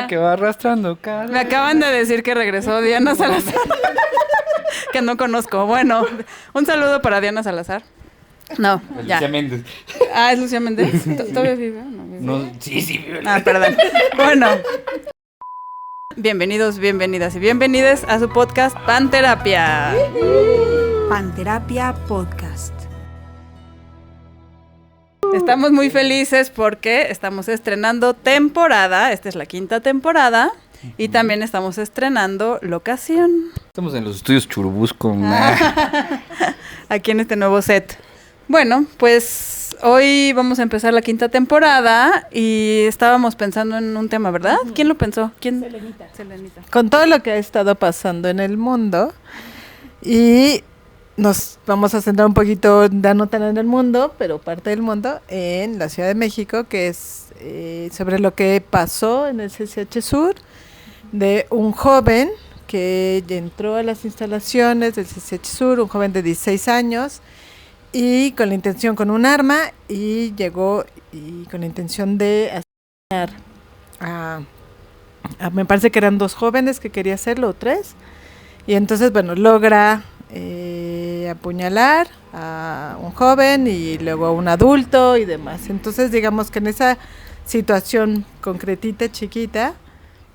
Hola. Que va arrastrando cara. Me acaban de decir que regresó Diana Salazar. Que no conozco. Bueno, un saludo para Diana Salazar. No, ya. Lucía Méndez. Ah, ¿es Lucía Méndez? ¿Todavía vive? No, vive. No, sí, vive. Ah, perdón. Bueno. Bienvenidos, bienvenidas y bienvenides a su podcast Panterapia. Panterapia Podcast. Estamos muy felices porque estamos estrenando temporada. Esta es la 5ª temporada. Y también estamos estrenando locación. Estamos en los estudios Churubusco. Aquí en este nuevo set. Bueno, pues hoy vamos a empezar la 5ª temporada y estábamos pensando en un tema, ¿verdad? ¿Quién lo pensó? ¿Quién? Selenita. Con todo lo que ha estado pasando en el mundo, y nos vamos a centrar un poquito, ya no tan en el mundo, pero parte del mundo, en la Ciudad de México, que es sobre lo que pasó en el CCH Sur, de un joven que entró a las instalaciones del CCH Sur, un joven de 16 años, y con la intención, con un arma, y llegó y con la intención de asesinar me parece que eran 2 jóvenes que quería hacerlo, o 3, y entonces, bueno, logra apuñalar a un joven y luego a un adulto y demás. Entonces, digamos que en esa situación concretita, chiquita,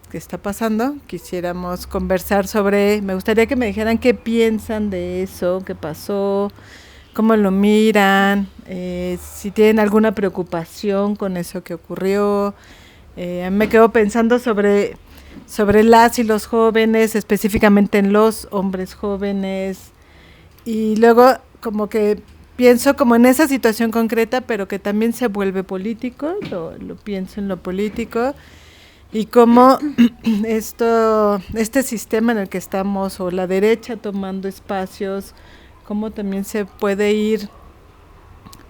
que está pasando, quisiéramos conversar sobre, me gustaría que me dijeran qué piensan de eso, qué pasó, cómo lo miran, si tienen alguna preocupación con eso que ocurrió. Me quedo pensando sobre las y los jóvenes, específicamente en los hombres jóvenes, y luego como que pienso como en esa situación concreta, pero que también se vuelve político, lo pienso en lo político, y cómo este sistema en el que estamos, o la derecha tomando espacios, cómo también se puede ir,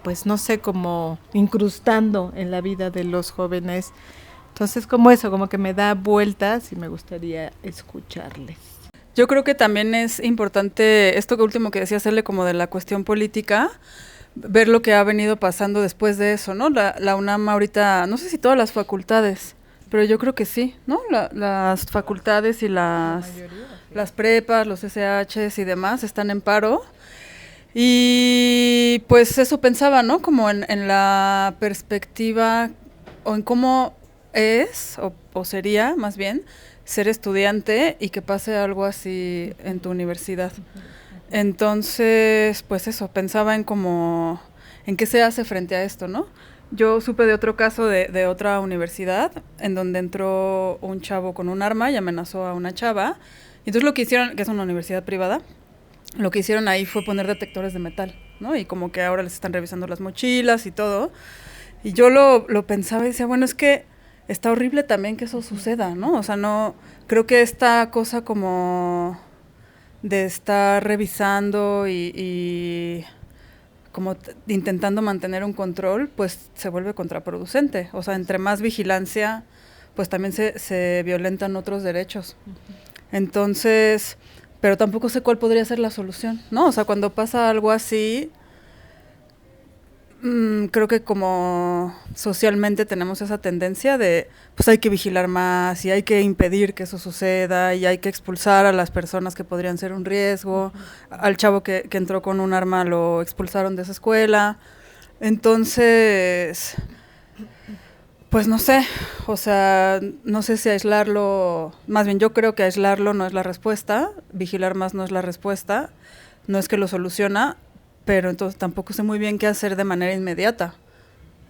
pues no sé, como incrustando en la vida de los jóvenes. Entonces, como eso, como que me da vueltas y me gustaría escucharles. Yo creo que también es importante esto último que decía, hacerle como de la cuestión política, ver lo que ha venido pasando después de eso, ¿no? La UNAM ahorita, no sé si todas las facultades, pero yo creo que sí, ¿no? Las facultades y las prepas, los SHs y demás están en paro. Y pues eso pensaba, ¿no? Como en la perspectiva o en cómo es o sería más bien ser estudiante y que pase algo así en tu universidad. Entonces, pues eso, pensaba en cómo, en qué se hace frente a esto, ¿no? Yo supe de otro caso de otra universidad en donde entró un chavo con un arma y amenazó a una chava. Y entonces lo que hicieron, que es una universidad privada, lo que hicieron ahí fue poner detectores de metal, ¿no? Y como que ahora les están revisando las mochilas y todo. Y yo lo pensaba y decía, bueno, es que está horrible también que eso suceda, ¿no? O sea, no, creo que esta cosa como de estar revisando y como intentando mantener un control, pues se vuelve contraproducente. O sea, entre más vigilancia, pues también se violentan otros derechos. Entonces, pero tampoco sé cuál podría ser la solución, ¿no? O sea, cuando pasa algo así, creo que como socialmente tenemos esa tendencia de, pues hay que vigilar más y hay que impedir que eso suceda y hay que expulsar a las personas que podrían ser un riesgo. Al chavo que entró con un arma lo expulsaron de esa escuela. Entonces, pues no sé, o sea, no sé si aislarlo, más bien yo creo que aislarlo no es la respuesta, vigilar más no es la respuesta, no es que lo soluciona, pero entonces tampoco sé muy bien qué hacer de manera inmediata.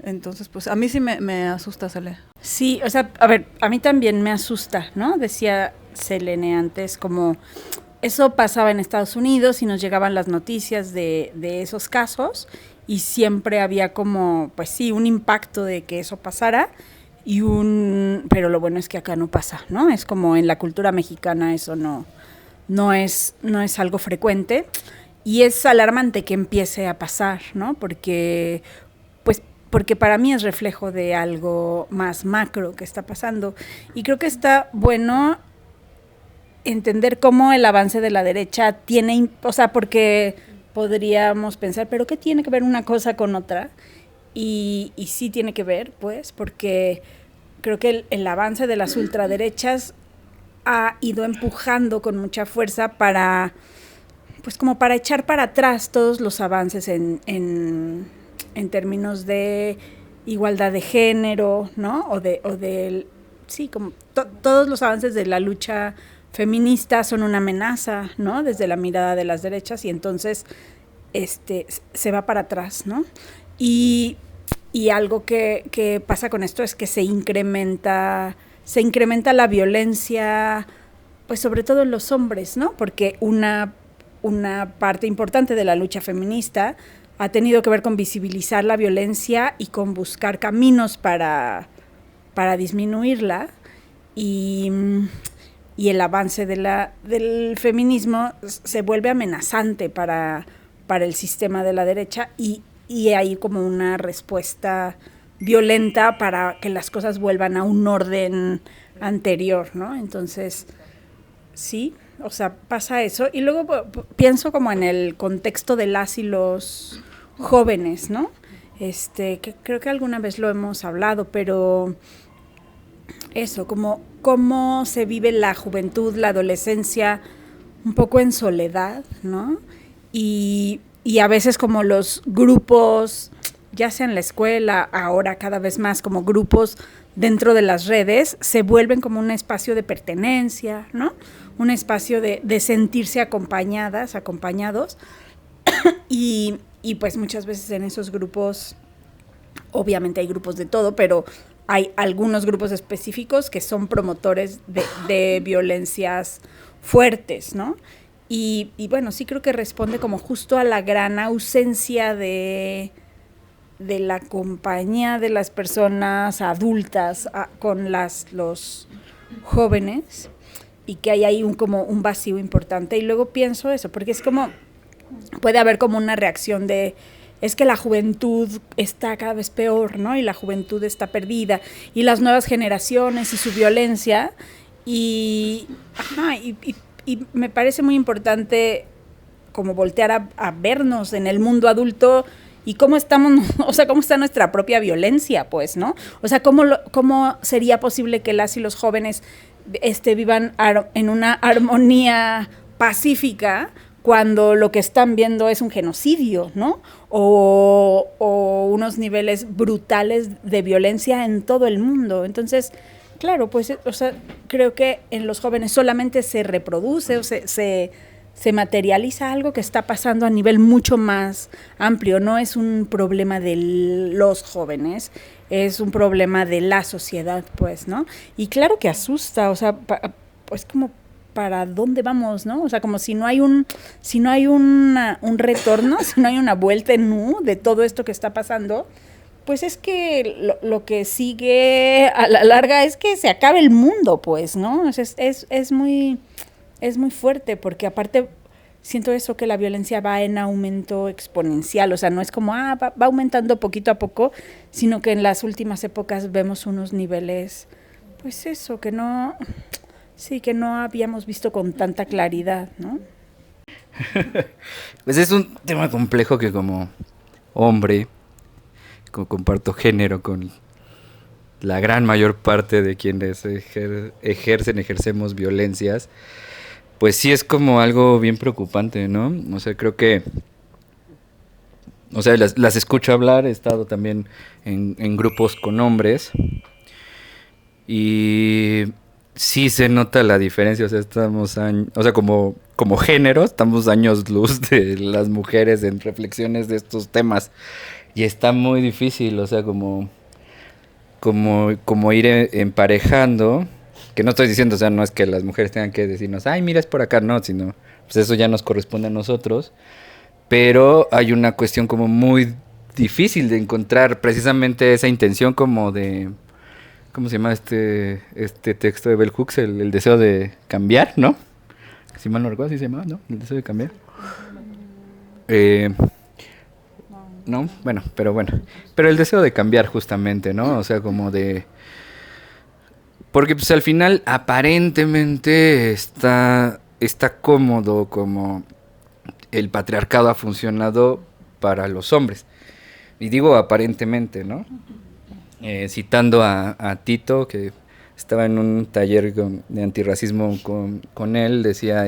Entonces, pues a mí sí me asusta, Sele. Sí, o sea, a ver, a mí también me asusta, ¿no? Decía Selene antes, como eso pasaba en Estados Unidos y nos llegaban las noticias de esos casos y siempre había como, pues sí, un impacto de que eso pasara pero lo bueno es que acá no pasa, ¿no? Es como en la cultura mexicana eso no es algo frecuente. Y es alarmante que empiece a pasar, ¿no? Porque para mí es reflejo de algo más macro que está pasando. Y creo que está bueno entender cómo el avance de la derecha tiene, o sea, porque podríamos pensar, ¿pero qué tiene que ver una cosa con otra? Y sí tiene que ver, pues, porque creo que el avance de las ultraderechas ha ido empujando con mucha fuerza para, pues como para echar para atrás todos los avances en términos de igualdad de género, ¿no? Sí, como todos los avances de la lucha feminista son una amenaza, ¿no? Desde la mirada de las derechas, y entonces se va para atrás, ¿no? Y algo que pasa con esto es que se incrementa la violencia, pues sobre todo en los hombres, ¿no? Porque una parte importante de la lucha feminista ha tenido que ver con visibilizar la violencia y con buscar caminos para disminuirla, y el avance del feminismo se vuelve amenazante para el sistema de la derecha, y hay como una respuesta violenta para que las cosas vuelvan a un orden anterior, ¿no? Entonces, sí, o sea, pasa eso. Y luego pienso como en el contexto de las y los jóvenes, ¿no? Que creo que alguna vez lo hemos hablado, pero eso, como cómo se vive la juventud, la adolescencia, un poco en soledad, ¿no? Y a veces como los grupos, ya sea en la escuela, ahora cada vez más como grupos dentro de las redes, se vuelven como un espacio de pertenencia, ¿no? Un espacio de sentirse acompañados, y pues muchas veces en esos grupos, obviamente hay grupos de todo, pero hay algunos grupos específicos que son promotores de violencias fuertes, ¿no? Y bueno, sí creo que responde como justo a la gran ausencia de la compañía de las personas adultas con los jóvenes, y que hay ahí como un vacío importante. Y luego pienso eso, porque es como, puede haber como una reacción de, es que la juventud está cada vez peor, ¿no? Y la juventud está perdida, y las nuevas generaciones y su violencia, y me parece muy importante como voltear a vernos en el mundo adulto y cómo estamos, o sea, cómo está nuestra propia violencia, pues, ¿no? O sea, cómo sería posible que las y los jóvenes vivan en una armonía pacífica cuando lo que están viendo es un genocidio, ¿no? O unos niveles brutales de violencia en todo el mundo. Entonces, claro, pues, o sea, creo que en los jóvenes solamente se reproduce o se materializa algo que está pasando a nivel mucho más amplio. No es un problema de los jóvenes, es un problema de la sociedad, pues, ¿no? Y claro que asusta, o sea, pues como para dónde vamos, ¿no? O sea, como si no hay un retorno, si no hay una vuelta en U de todo esto que está pasando, pues es que lo que sigue a la larga es que se acabe el mundo, pues, ¿no? Es muy fuerte, porque aparte siento eso, que la violencia va en aumento exponencial, o sea, no es como, va aumentando poquito a poco, sino que en las últimas épocas vemos unos niveles, pues eso, que no habíamos visto con tanta claridad, ¿no? Pues es un tema complejo que como hombre, como comparto género con la gran mayor parte de quienes ejercemos violencias, pues sí es como algo bien preocupante, ¿no? O sea, creo que, o sea, las escucho hablar, he estado también en grupos con hombres, y sí se nota la diferencia, o sea, como género, estamos años luz de las mujeres en reflexiones de estos temas, y está muy difícil, o sea, como ir emparejando, que no estoy diciendo, o sea, no es que las mujeres tengan que decirnos, ay, mira, es por acá, no, sino, pues eso ya nos corresponde a nosotros, pero hay una cuestión como muy difícil de encontrar precisamente esa intención como de, ¿cómo se llama este texto de Bell Hooks? El deseo de cambiar, ¿no? Si mal no recuerdo, así se llama, ¿no? El deseo de cambiar. No, bueno, pero el deseo de cambiar justamente, ¿no? O sea, como de... Porque pues al final aparentemente está cómodo como el patriarcado ha funcionado para los hombres. Y digo aparentemente, ¿no? citando a Tito, que estaba en un taller de antirracismo con él, decía,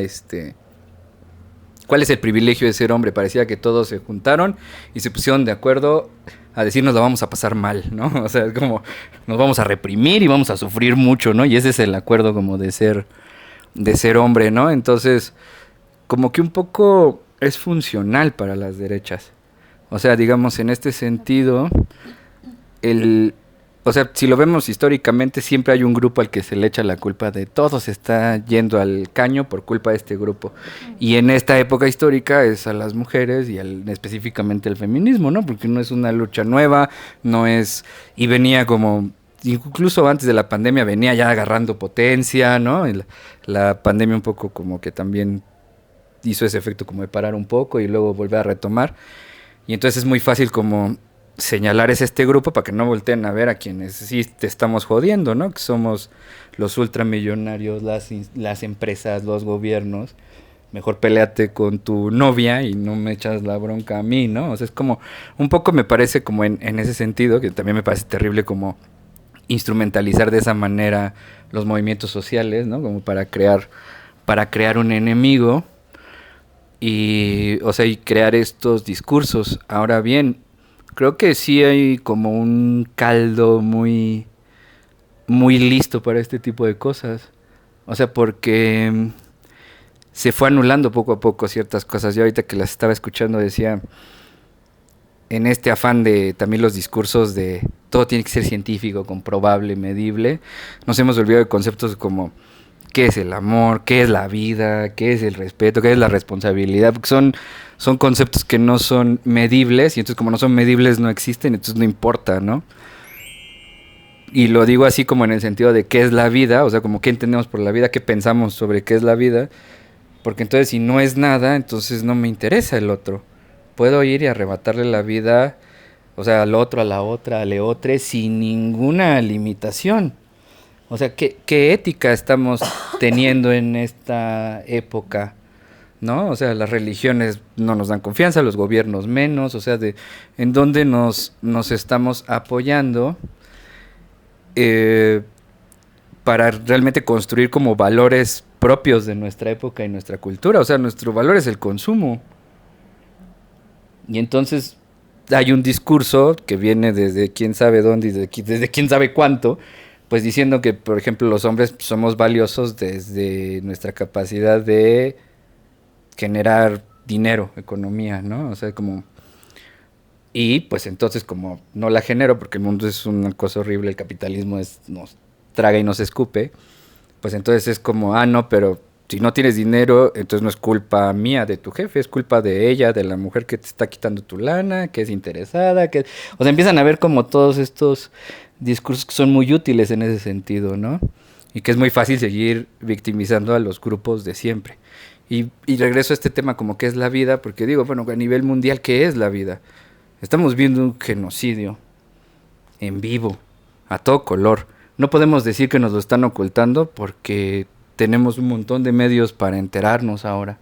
¿cuál es el privilegio de ser hombre? Parecía que todos se juntaron y se pusieron de acuerdo a decirnos la vamos a pasar mal, ¿no? O sea, es como nos vamos a reprimir y vamos a sufrir mucho, ¿no? Y ese es el acuerdo como de ser hombre, ¿no? Entonces, como que un poco es funcional para las derechas. O sea, digamos, en este sentido, o sea, si lo vemos históricamente, siempre hay un grupo al que se le echa la culpa de todo se está yendo al caño por culpa de este grupo. Y en esta época histórica es a las mujeres y específicamente al feminismo, ¿no? Porque no es una lucha nueva, no es... Y venía como... Incluso antes de la pandemia venía ya agarrando potencia, ¿no? Y la pandemia un poco como que también hizo ese efecto como de parar un poco y luego volver a retomar. Y entonces es muy fácil como señalar este grupo para que no volteen a ver a quienes sí te estamos jodiendo, ¿no? Que somos los ultramillonarios, las empresas, los gobiernos. Mejor peleate con tu novia y no me echas la bronca a mí, ¿no? O sea, es como, un poco me parece como en ese sentido, que también me parece terrible como instrumentalizar de esa manera los movimientos sociales, ¿no? Como para crear un enemigo y, o sea, y crear estos discursos. Ahora bien, creo que sí hay como un caldo muy, muy listo para este tipo de cosas. O sea, porque se fue anulando poco a poco ciertas cosas. Yo ahorita que las estaba escuchando decía, en este afán de también los discursos de todo tiene que ser científico, comprobable, medible, nos hemos olvidado de conceptos como qué es el amor, qué es la vida, qué es el respeto, qué es la responsabilidad, porque son conceptos que no son medibles, y entonces como no son medibles no existen, entonces no importa, ¿no? Y lo digo así como en el sentido de qué es la vida, o sea, como qué entendemos por la vida, qué pensamos sobre qué es la vida, porque entonces si no es nada, entonces no me interesa el otro. Puedo ir y arrebatarle la vida, o sea, al otro, a la otra, a leotre, sin ninguna limitación. O sea, ¿qué ética estamos teniendo en esta época? ¿No? O sea, las religiones no nos dan confianza, los gobiernos menos, o sea, en dónde nos estamos apoyando para realmente construir como valores propios de nuestra época y nuestra cultura. O sea, nuestro valor es el consumo. Y entonces hay un discurso que viene desde quién sabe dónde y desde quién sabe cuánto, pues diciendo que, por ejemplo, los hombres somos valiosos desde nuestra capacidad de generar dinero, economía, ¿no? O sea, como... Y pues entonces como no la genero porque el mundo es una cosa horrible, el capitalismo nos traga y nos escupe, pues entonces es como, no, pero si no tienes dinero, entonces no es culpa mía de tu jefe, es culpa de ella, de la mujer que te está quitando tu lana, que es interesada, que... O sea, empiezan a ver como todos estos discursos que son muy útiles en ese sentido, ¿no? Y que es muy fácil seguir victimizando a los grupos de siempre. Y regreso a este tema como qué es la vida, porque digo, bueno, a nivel mundial, ¿qué es la vida? Estamos viendo un genocidio en vivo, a todo color. No podemos decir que nos lo están ocultando porque tenemos un montón de medios para enterarnos ahora.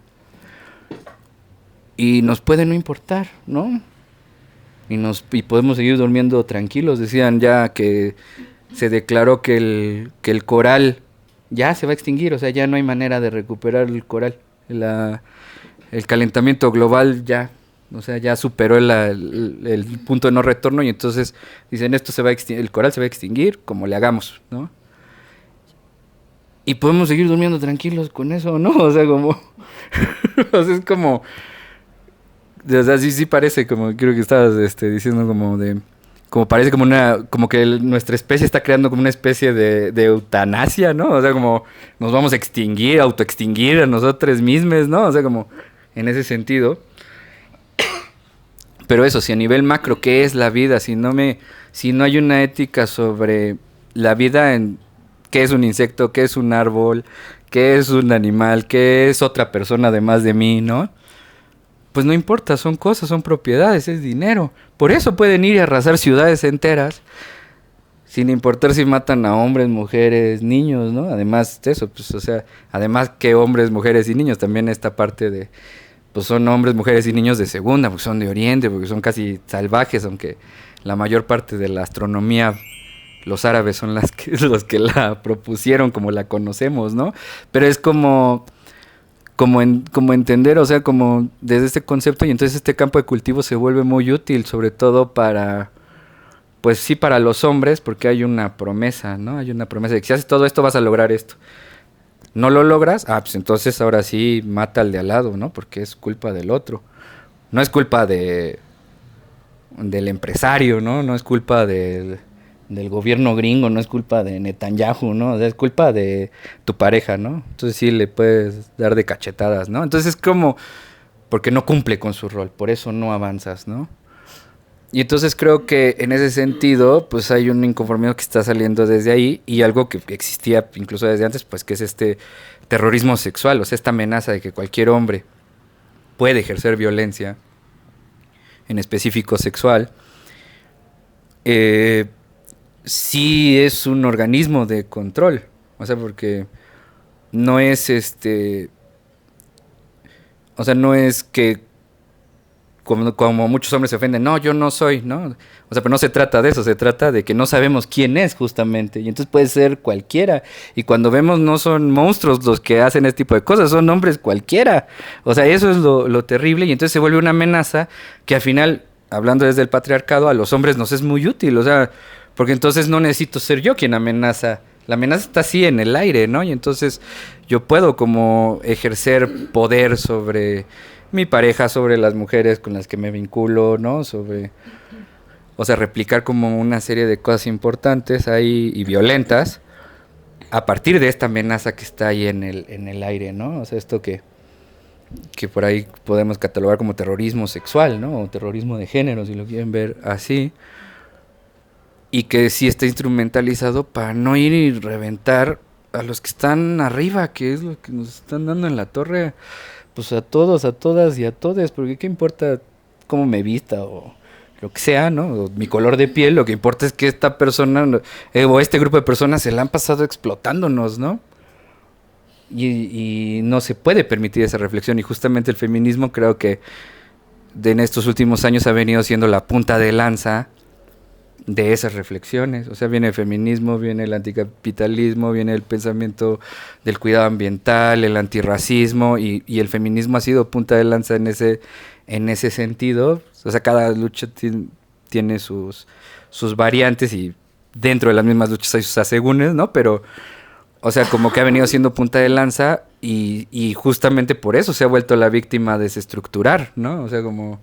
Y nos puede no importar, ¿no? Y podemos seguir durmiendo tranquilos. Decían ya que se declaró que el coral ya se va a extinguir, o sea, ya no hay manera de recuperar el coral. El calentamiento global ya, o sea, ya superó el punto de no retorno y entonces dicen esto se va a el coral se va a extinguir como le hagamos, ¿no? Y podemos seguir durmiendo tranquilos con eso, ¿no? O sea, como... o sea, es como... O sea, sí parece como... Creo que estabas diciendo como de... Como parece como una... Como que nuestra especie está creando como una especie de eutanasia, ¿no? O sea, como nos vamos a extinguir, autoextinguir a nosotros mismos, ¿no? O sea, como en ese sentido. Pero eso, si a nivel macro, ¿qué es la vida? Si no hay una ética sobre la vida en... ¿Qué es un insecto? ¿Qué es un árbol? ¿Qué es un animal? ¿Qué es otra persona además de mí, no? Pues no importa, son cosas, son propiedades, es dinero. Por eso pueden ir y arrasar ciudades enteras, sin importar si matan a hombres, mujeres, niños, ¿no? Además de eso, pues, o sea, además que hombres, mujeres y niños, también esta parte de, pues son hombres, mujeres y niños de segunda, porque son de Oriente, porque son casi salvajes, aunque la mayor parte de la astronomía, los árabes son los que la propusieron como la conocemos, ¿no? Pero es como entender, o sea, como desde este concepto, y entonces este campo de cultivo se vuelve muy útil, sobre todo para, pues sí, para los hombres, porque hay una promesa, ¿no? Hay una promesa de que si haces todo esto vas a lograr esto. ¿No lo logras? Ah, pues entonces ahora sí mata al de al lado, ¿no? Porque es culpa del otro. No es culpa del empresario, ¿no? No es culpa del gobierno gringo, no es culpa de Netanyahu, ¿no? O sea, es culpa de tu pareja, ¿no? Entonces sí le puedes dar de cachetadas, ¿no? Entonces es como, porque no cumple con su rol, por eso no avanzas, ¿no? Y entonces creo que en ese sentido, pues hay un inconformismo que está saliendo desde ahí, y algo que existía incluso desde antes, pues que es este terrorismo sexual, o sea, esta amenaza de que cualquier hombre puede ejercer violencia, en específico sexual, sí es un organismo de control, o sea, porque no es o sea, no es que como muchos hombres se ofenden, no, yo no soy, ¿no? O sea, pero no se trata de eso, se trata de que no sabemos quién es justamente, y entonces puede ser cualquiera, y cuando vemos no son monstruos los que hacen este tipo de cosas, son hombres cualquiera, o sea, eso es lo terrible, y entonces se vuelve una amenaza que al final, hablando desde el patriarcado, a los hombres nos es muy útil, o sea, porque entonces no necesito ser yo quien amenaza. La amenaza está así en el aire, ¿no? Y entonces yo puedo como ejercer poder sobre mi pareja, sobre las mujeres con las que me vinculo, ¿no? O sea, replicar como una serie de cosas importantes ahí y violentas a partir de esta amenaza que está ahí en el aire, ¿no? O sea, esto que por ahí podemos catalogar como terrorismo sexual, ¿no? O terrorismo de género, si lo quieren ver así. Y que sí está instrumentalizado para no ir y reventar a los que están arriba, que es lo que nos están dando en la torre, pues a todos, a todas y a todes, porque qué importa cómo me vista o lo que sea, ¿no? O mi color de piel, lo que importa es que esta persona o este grupo de personas se la han pasado explotándonos, ¿no? Y no se puede permitir esa reflexión, y justamente el feminismo creo que en estos últimos años ha venido siendo la punta de lanza de esas reflexiones. O sea, viene el feminismo, viene el anticapitalismo, viene el pensamiento del cuidado ambiental, el antirracismo, y el feminismo ha sido punta de lanza en ese sentido. O sea, cada lucha tiene sus variantes, y dentro de las mismas luchas hay sus asegúnes, ¿no? Pero, o sea, como que ha venido siendo punta de lanza, y justamente por eso se ha vuelto la víctima de desestructurar, ¿no? O sea, como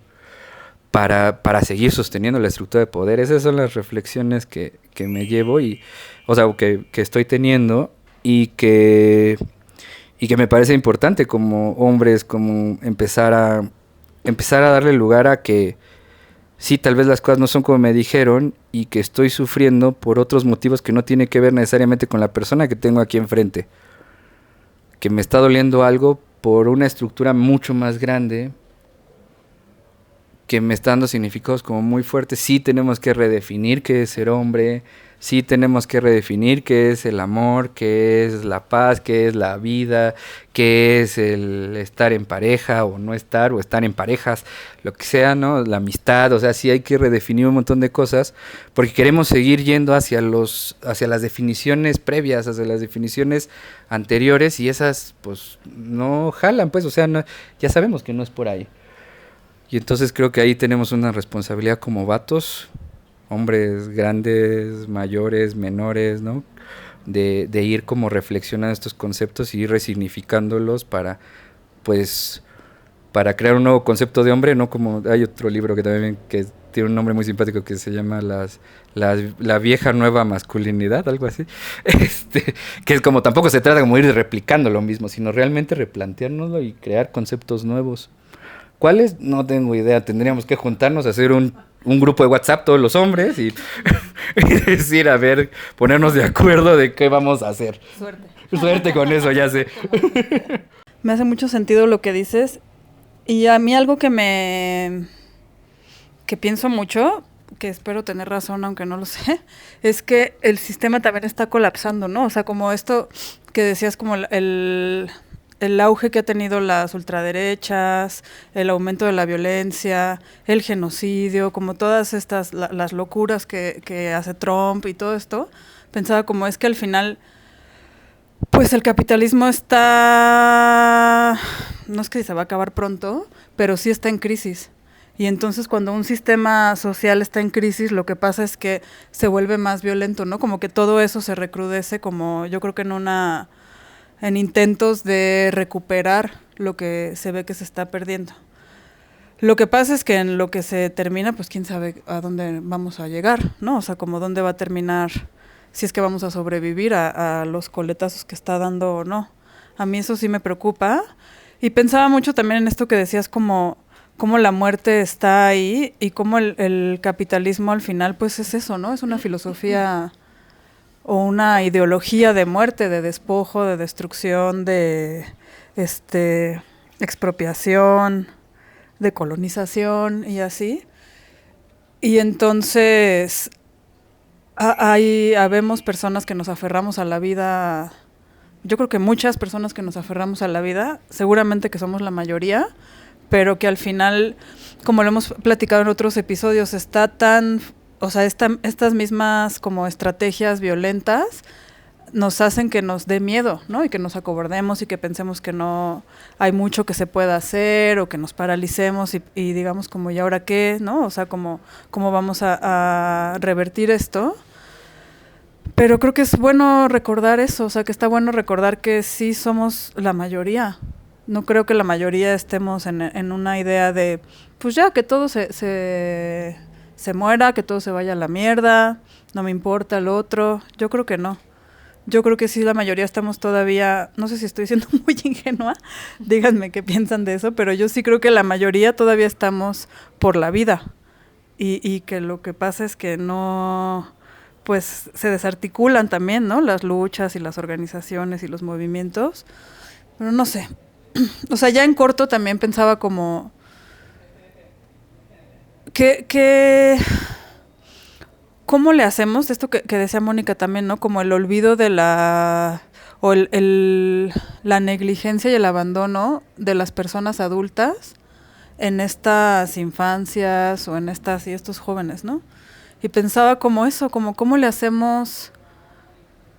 para seguir sosteniendo la estructura de poder. Esas son las reflexiones que me llevo, y, o sea, que estoy teniendo, y que me parece importante como hombres, como empezar a darle lugar a que sí, tal vez las cosas no son como me dijeron, y que estoy sufriendo por otros motivos que no tiene que ver necesariamente con la persona que tengo aquí enfrente, que me está doliendo algo por una estructura mucho más grande, que me está dando significados como muy fuertes. Sí tenemos que redefinir qué es ser hombre, sí tenemos que redefinir qué es el amor, qué es la paz, qué es la vida, qué es el estar en pareja o no estar, o estar en parejas, lo que sea, ¿no? La amistad, o sea, sí hay que redefinir un montón de cosas, porque queremos seguir yendo hacia las definiciones previas, hacia las definiciones anteriores, y esas pues no jalan, pues, o sea, no, ya sabemos que no es por ahí. Y entonces creo que ahí tenemos una responsabilidad como vatos, hombres grandes, mayores, menores, ¿no? De ir como reflexionando estos conceptos y ir resignificándolos para crear un nuevo concepto de hombre, ¿no? Como hay otro libro que también que tiene un nombre muy simpático que se llama la vieja nueva masculinidad, algo así. Que es como, tampoco se trata como ir replicando lo mismo, sino realmente replanteárnoslo y crear conceptos nuevos. ¿Cuáles? No tengo idea. Tendríamos que juntarnos, hacer un grupo de WhatsApp todos los hombres y decir, a ver, ponernos de acuerdo de qué vamos a hacer. Suerte con eso, ya sé. Me hace mucho sentido lo que dices, y a mí algo que pienso mucho, que espero tener razón aunque no lo sé, es que el sistema también está colapsando, ¿no? O sea, como esto que decías, como el el auge que ha tenido las ultraderechas, el aumento de la violencia, el genocidio, como todas estas, las locuras que hace Trump y todo esto, pensaba como es que al final, pues el capitalismo está, no es que se va a acabar pronto, pero sí está en crisis. Y entonces cuando un sistema social está en crisis, lo que pasa es que se vuelve más violento, ¿no? Como que todo eso se recrudece, como yo creo que en intentos de recuperar lo que se ve que se está perdiendo. Lo que pasa es que en lo que se termina, pues quién sabe a dónde vamos a llegar, ¿no? O sea, como dónde va a terminar, si es que vamos a sobrevivir a los coletazos que está dando o no. A mí eso sí me preocupa. Y pensaba mucho también en esto que decías, como la muerte está ahí y cómo el capitalismo al final pues es eso, ¿no? Es una filosofía o una ideología de muerte, de despojo, de destrucción, de expropiación, de colonización y así. Y entonces habemos personas que nos aferramos a la vida, yo creo que muchas personas que nos aferramos a la vida, seguramente que somos la mayoría, pero que al final, como lo hemos platicado en otros episodios, está tan, o sea, estas mismas como estrategias violentas nos hacen que nos dé miedo, ¿no? Y que nos acobardemos y que pensemos que no hay mucho que se pueda hacer o que nos paralicemos y digamos como, ¿y ahora qué? ¿No? O sea, ¿cómo vamos a revertir esto? Pero creo que es bueno recordar eso, o sea, que está bueno recordar que sí somos la mayoría. No creo que la mayoría estemos en una idea de, pues ya, que todo se muera, que todo se vaya a la mierda, no me importa lo otro. Yo creo que no. Yo creo que sí, la mayoría estamos todavía, no sé si estoy siendo muy ingenua, díganme qué piensan de eso, pero yo sí creo que la mayoría todavía estamos por la vida. Y que lo que pasa es que no, pues se desarticulan también, ¿no? Las luchas y las organizaciones y los movimientos. Pero no sé. O sea, ya en corto también pensaba como ¿cómo le hacemos? Esto que decía Mónica también, ¿no? Como el olvido de la negligencia y el abandono de las personas adultas en estas infancias o en estos jóvenes, ¿no? Y pensaba como eso, como cómo le hacemos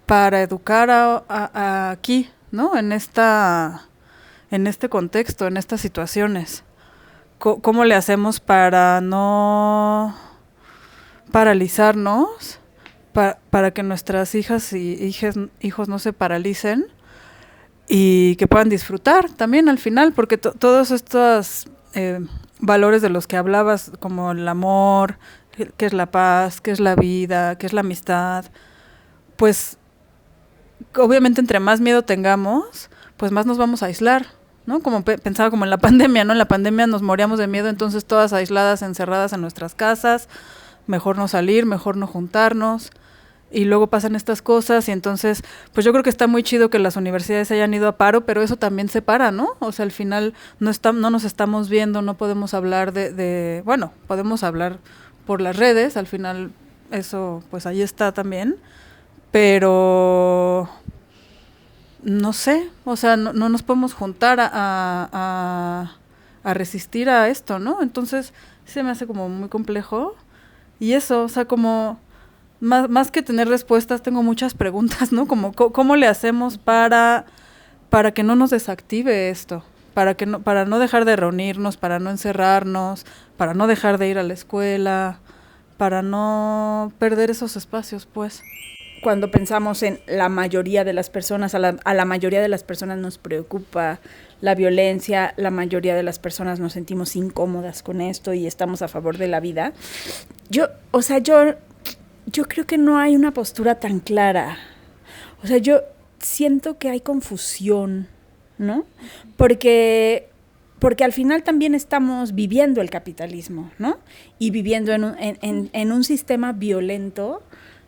para educar aquí, ¿no? En este contexto, en estas situaciones. ¿Cómo le hacemos para no paralizarnos, para que nuestras hijas y hijos no se paralicen y que puedan disfrutar también al final? Porque todos estos valores de los que hablabas, como el amor, que es la paz, que es la vida, que es la amistad, pues obviamente entre más miedo tengamos, pues más nos vamos a aislar, ¿no? Como pensaba como en la pandemia, ¿no? En la pandemia nos moríamos de miedo, entonces todas aisladas, encerradas en nuestras casas, mejor no salir, mejor no juntarnos, y luego pasan estas cosas, y entonces, pues yo creo que está muy chido que las universidades hayan ido a paro, pero eso también separa, ¿no? O sea, al final no nos estamos viendo, no podemos hablar bueno, podemos hablar por las redes, al final eso, pues ahí está también, pero no sé, o sea, no nos podemos juntar a resistir a esto, ¿no? Entonces, se me hace como muy complejo. Y eso, o sea, como más que tener respuestas, tengo muchas preguntas, ¿no? Como ¿cómo le hacemos para que no nos desactive esto? Para no dejar de reunirnos, para no encerrarnos, para no dejar de ir a la escuela, para no perder esos espacios, pues. Cuando pensamos en la mayoría de las personas, a la mayoría de las personas nos preocupa la violencia, la mayoría de las personas nos sentimos incómodas con esto y estamos a favor de la vida. Yo creo que no hay una postura tan clara. O sea, yo siento que hay confusión, ¿no? Porque al final también estamos viviendo el capitalismo, ¿no? Y viviendo en un sistema violento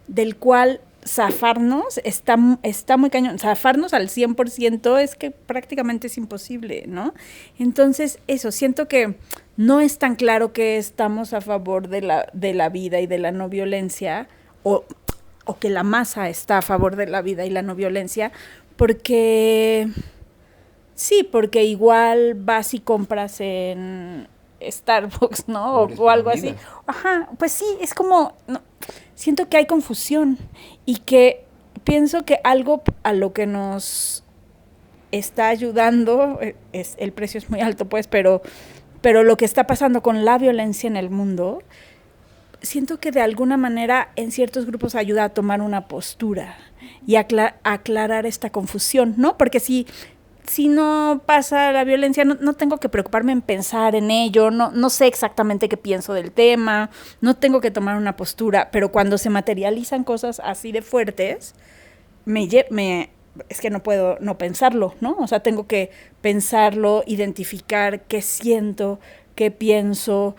del cual zafarnos está muy cañón. Zafarnos al 100% es que prácticamente es imposible, ¿no? Entonces, eso, siento que no es tan claro que estamos a favor de la vida y de la no violencia, o que la masa está a favor de la vida y la no violencia, porque Sí, porque igual vas y compras en Starbucks, ¿no? O algo así. Ajá, pues sí, es como, no, siento que hay confusión y que pienso que algo a lo que nos está ayudando, el precio es muy alto pues, pero lo que está pasando con la violencia en el mundo, siento que de alguna manera en ciertos grupos ayuda a tomar una postura y aclarar esta confusión, ¿no? Porque si no pasa la violencia, no tengo que preocuparme en pensar en ello, no sé exactamente qué pienso del tema, no tengo que tomar una postura, pero cuando se materializan cosas así de fuertes, es que no puedo no pensarlo, ¿no? O sea, tengo que pensarlo, identificar qué siento, qué pienso,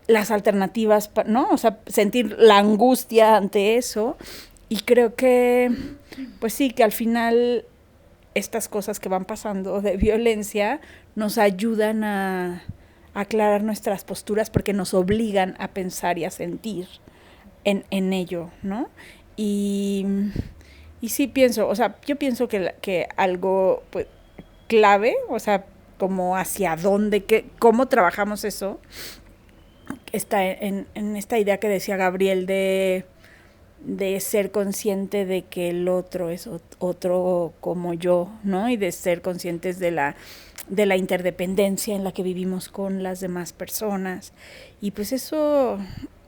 las alternativas, ¿no? O sea, sentir la angustia ante eso. Y creo que, pues sí, que al final estas cosas que van pasando de violencia nos ayudan a aclarar nuestras posturas porque nos obligan a pensar y a sentir en ello, ¿no? Y sí pienso, o sea, yo pienso que algo pues, clave, o sea, como hacia dónde, cómo trabajamos eso, está en esta idea que decía Gabriel de ser consciente de que el otro es otro como yo, ¿no? Y de ser conscientes de la interdependencia en la que vivimos con las demás personas. Y pues eso,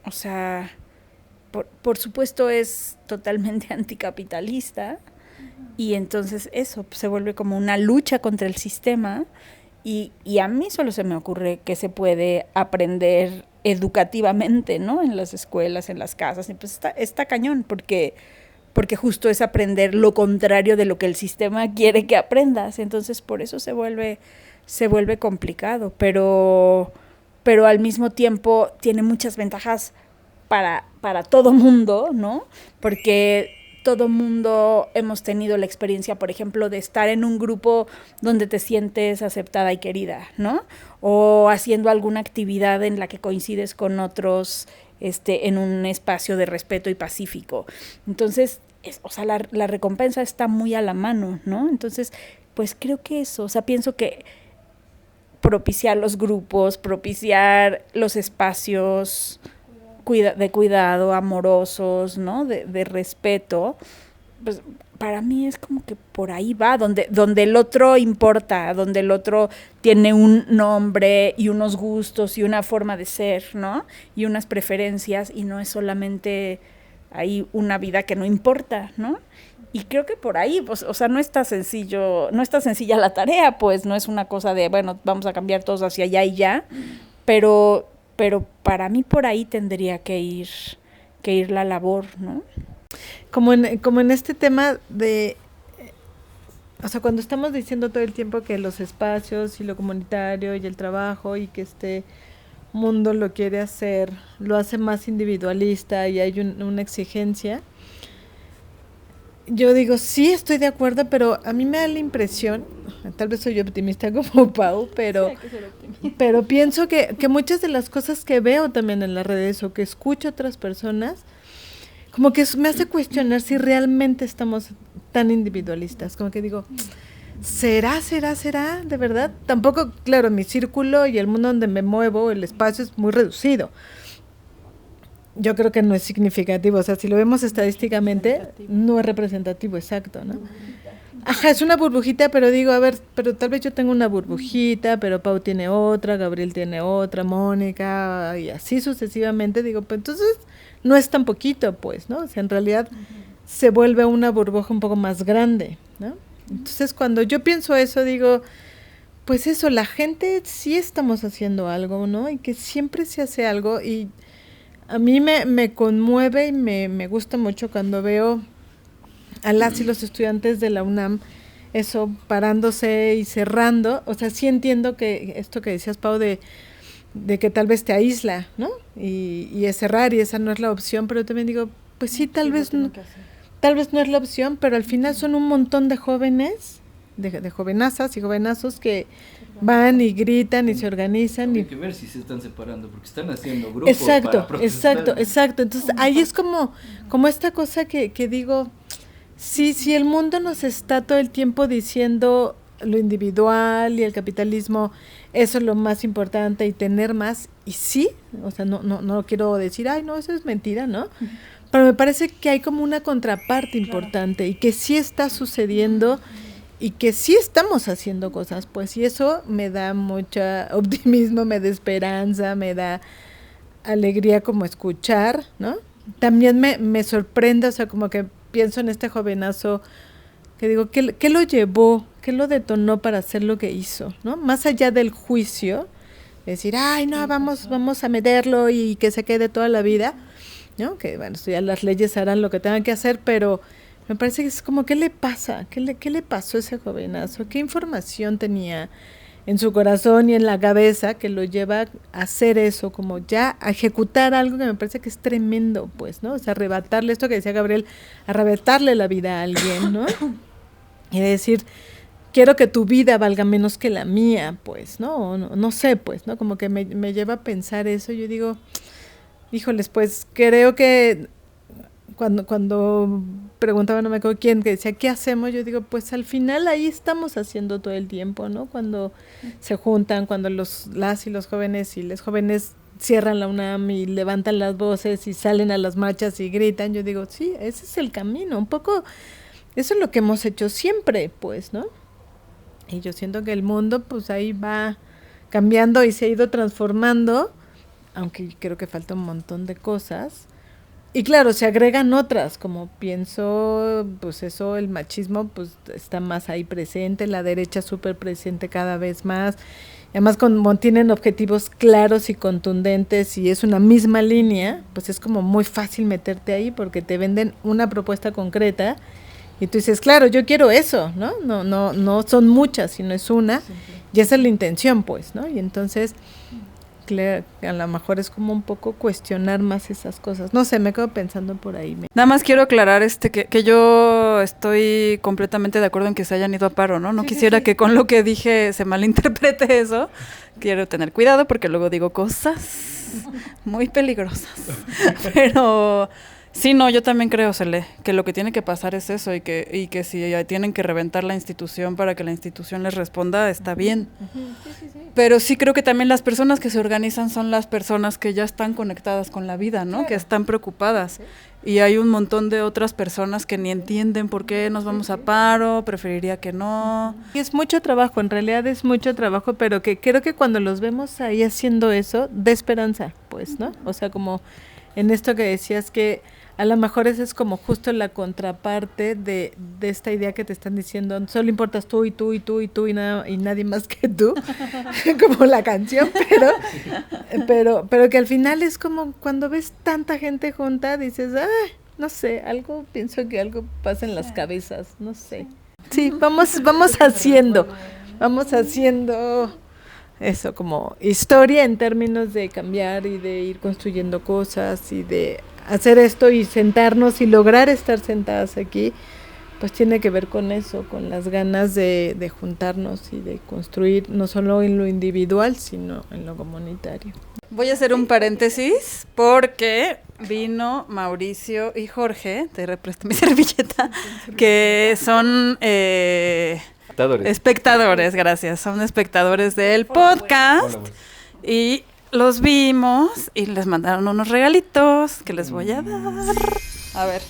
o sea, por supuesto es totalmente anticapitalista y entonces eso se vuelve como una lucha contra el sistema y a mí solo se me ocurre que se puede aprender educativamente, ¿no? En las escuelas, en las casas, y pues está cañón, porque justo es aprender lo contrario de lo que el sistema quiere que aprendas, entonces por eso se vuelve complicado, pero al mismo tiempo tiene muchas ventajas para todo mundo, ¿no? Porque todo mundo hemos tenido la experiencia, por ejemplo, de estar en un grupo donde te sientes aceptada y querida, ¿no? O haciendo alguna actividad en la que coincides con otros en un espacio de respeto y pacífico. Entonces, o sea, la recompensa está muy a la mano, ¿no? Entonces, pues creo que eso, o sea, pienso que propiciar los grupos, propiciar los espacios de cuidado, amorosos, ¿no? De respeto, pues para mí es como que por ahí va, donde el otro importa, donde el otro tiene un nombre y unos gustos y una forma de ser, ¿no? Y unas preferencias y no es solamente ahí una vida que no importa, ¿no? Y creo que por ahí, pues, o sea, no está sencilla la tarea, pues, no es una cosa de, bueno, vamos a cambiar todos hacia allá y ya, pero para mí por ahí tendría que ir la labor, ¿no? Como en este tema de, o sea, cuando estamos diciendo todo el tiempo que los espacios y lo comunitario y el trabajo y que este mundo lo quiere hacer, lo hace más individualista y hay una exigencia, yo digo, sí, estoy de acuerdo, pero a mí me da la impresión, tal vez soy optimista como Pau, pero, sí, pero pienso que muchas de las cosas que veo también en las redes o que escucho a otras personas, como que me hace cuestionar si realmente estamos tan individualistas, como que digo, ¿será de verdad? Tampoco, claro, mi círculo y el mundo donde me muevo, el espacio es muy reducido. Yo creo que no es significativo, o sea, si lo vemos estadísticamente, no es representativo, exacto, ¿no? Ajá, es una burbujita, pero digo, a ver, pero tal vez yo tengo una burbujita, pero Pau tiene otra, Gabriel tiene otra, Mónica, y así sucesivamente, digo, pues entonces no es tan poquito, pues, ¿no? O sea, en realidad se vuelve una burbuja un poco más grande, ¿no? Entonces, cuando yo pienso eso, digo, pues eso, la gente sí estamos haciendo algo, ¿no? Y que siempre se hace algo y a mí me conmueve y me gusta mucho cuando veo a las y los estudiantes de la UNAM, eso, parándose y cerrando. O sea, sí entiendo que esto que decías, Pau, de que tal vez te aísla, ¿no? Y es cerrar y esa no es la opción, pero también digo, pues sí, tal vez no es la opción, pero al final son un montón de jóvenes, de jovenazas y jovenazos que van y gritan y se organizan. Hay que ver si se están separando, porque están haciendo grupos. Exacto. Entonces ahí es como esta cosa que digo, sí, el mundo nos está todo el tiempo diciendo lo individual y el capitalismo, eso es lo más importante y tener más, y sí, o sea, no quiero decir, ay, no, eso es mentira, ¿no? Pero me parece que hay como una contraparte importante y que sí está sucediendo y que sí estamos haciendo cosas, pues, y eso me da mucho optimismo, me da esperanza, me da alegría como escuchar, ¿no? También me sorprende, o sea, como que pienso en este jovenazo que digo, ¿qué lo llevó? ¿Qué lo detonó para hacer lo que hizo? ¿No? Más allá del juicio, decir, ay, no, vamos a meterlo y que se quede toda la vida, ¿no? Que bueno, ya las leyes harán lo que tengan que hacer, pero me parece que es como, ¿qué le pasa? ¿Qué le pasó a ese jovenazo? ¿Qué información tenía en su corazón y en la cabeza que lo lleva a hacer eso, como ya a ejecutar algo que me parece que es tremendo, pues, ¿no? O sea, arrebatarle, esto que decía Gabriel, arrebatarle la vida a alguien, ¿no? Y decir, quiero que tu vida valga menos que la mía, pues, ¿no? No sé, pues, ¿no? Como que me lleva a pensar eso. Yo digo, híjoles, pues, creo que cuando preguntaba, no me acuerdo quién, que decía, ¿qué hacemos? Yo digo, pues, al final ahí estamos haciendo todo el tiempo, ¿no? Cuando se juntan, cuando las y los jóvenes y les jóvenes cierran la UNAM y levantan las voces y salen a las marchas y gritan, yo digo, sí, ese es el camino, un poco. Eso es lo que hemos hecho siempre, pues, ¿no? Y yo siento que el mundo, pues, ahí va cambiando y se ha ido transformando, aunque creo que falta un montón de cosas. Y claro, se agregan otras, como pienso, pues eso, el machismo, pues, está más ahí presente, la derecha súper presente cada vez más. Y además, como tienen objetivos claros y contundentes y es una misma línea, pues es como muy fácil meterte ahí porque te venden una propuesta concreta. Y tú dices, claro, yo quiero eso, ¿no? No son muchas, sino es una, y esa es la intención, pues, ¿no? Y entonces, claro, a lo mejor es como un poco cuestionar más esas cosas. No sé, me quedo pensando por ahí. Nada más quiero aclarar que yo estoy completamente de acuerdo en que se hayan ido a paro, ¿no? No quisiera que con lo que dije se malinterprete eso. Quiero tener cuidado porque luego digo cosas muy peligrosas. Pero sí, no, yo también creo, Cele, que lo que tiene que pasar es eso y que si tienen que reventar la institución para que la institución les responda, está bien. Pero sí creo que también las personas que se organizan son las personas que ya están conectadas con la vida, ¿no? Claro. Que están preocupadas. Y hay un montón de otras personas que ni entienden por qué nos vamos a paro, preferiría que no. Y es mucho trabajo, en realidad es mucho trabajo, pero que creo que cuando los vemos ahí haciendo eso, da esperanza, pues, ¿no? O sea, como en esto que decías que a lo mejor esa es como justo la contraparte de esta idea que te están diciendo, solo importas tú y tú y tú y tú y nadie más que tú, como la canción, pero que al final es como cuando ves tanta gente junta, dices, ay, no sé, pienso que algo pasa en las cabezas, no sé. Sí, vamos haciendo eso, como historia en términos de cambiar y de ir construyendo cosas y de hacer esto y sentarnos y lograr estar sentadas aquí, pues tiene que ver con eso, con las ganas de juntarnos y de construir no solo en lo individual, sino en lo comunitario. Voy a hacer un paréntesis porque vino Mauricio y Jorge, te represto mi servilleta, que son espectadores, gracias, son espectadores del podcast y los vimos y les mandaron unos regalitos que les voy a dar. A ver,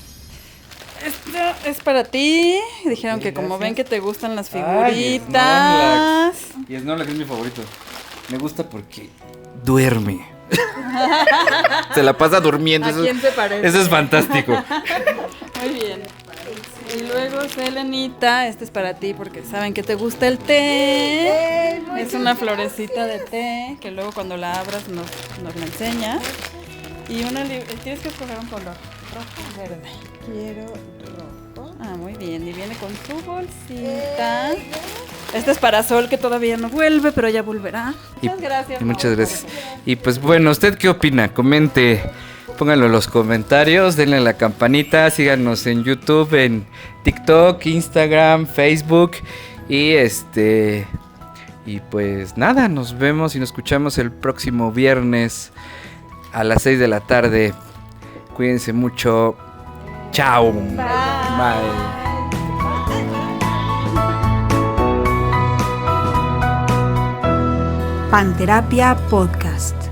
esto es para ti. Dijeron que como ven que te gustan las figuritas. Y Snorlax es mi favorito. Me gusta porque duerme. Se la pasa durmiendo. ¿A quién se parece? Eso es fantástico. Muy bien. Y luego, Selenita, este es para ti porque saben que te gusta el té. Es una florecita de té que luego cuando la abras nos la enseñas. Y tienes que escoger un color, rojo o verde. Quiero rojo. Ah, muy bien. Y viene con su bolsita. Este es para Sol, que todavía no vuelve, pero ya volverá. Muchas gracias. Muchas gracias. Y pues bueno, ¿usted qué opina? Comente. Pónganlo en los comentarios, denle a la campanita, síganos en YouTube, en TikTok, Instagram, Facebook y y pues nada, nos vemos y nos escuchamos el próximo viernes a las 6 de la tarde. Cuídense mucho. Chao. Bye. Panterapia Podcast.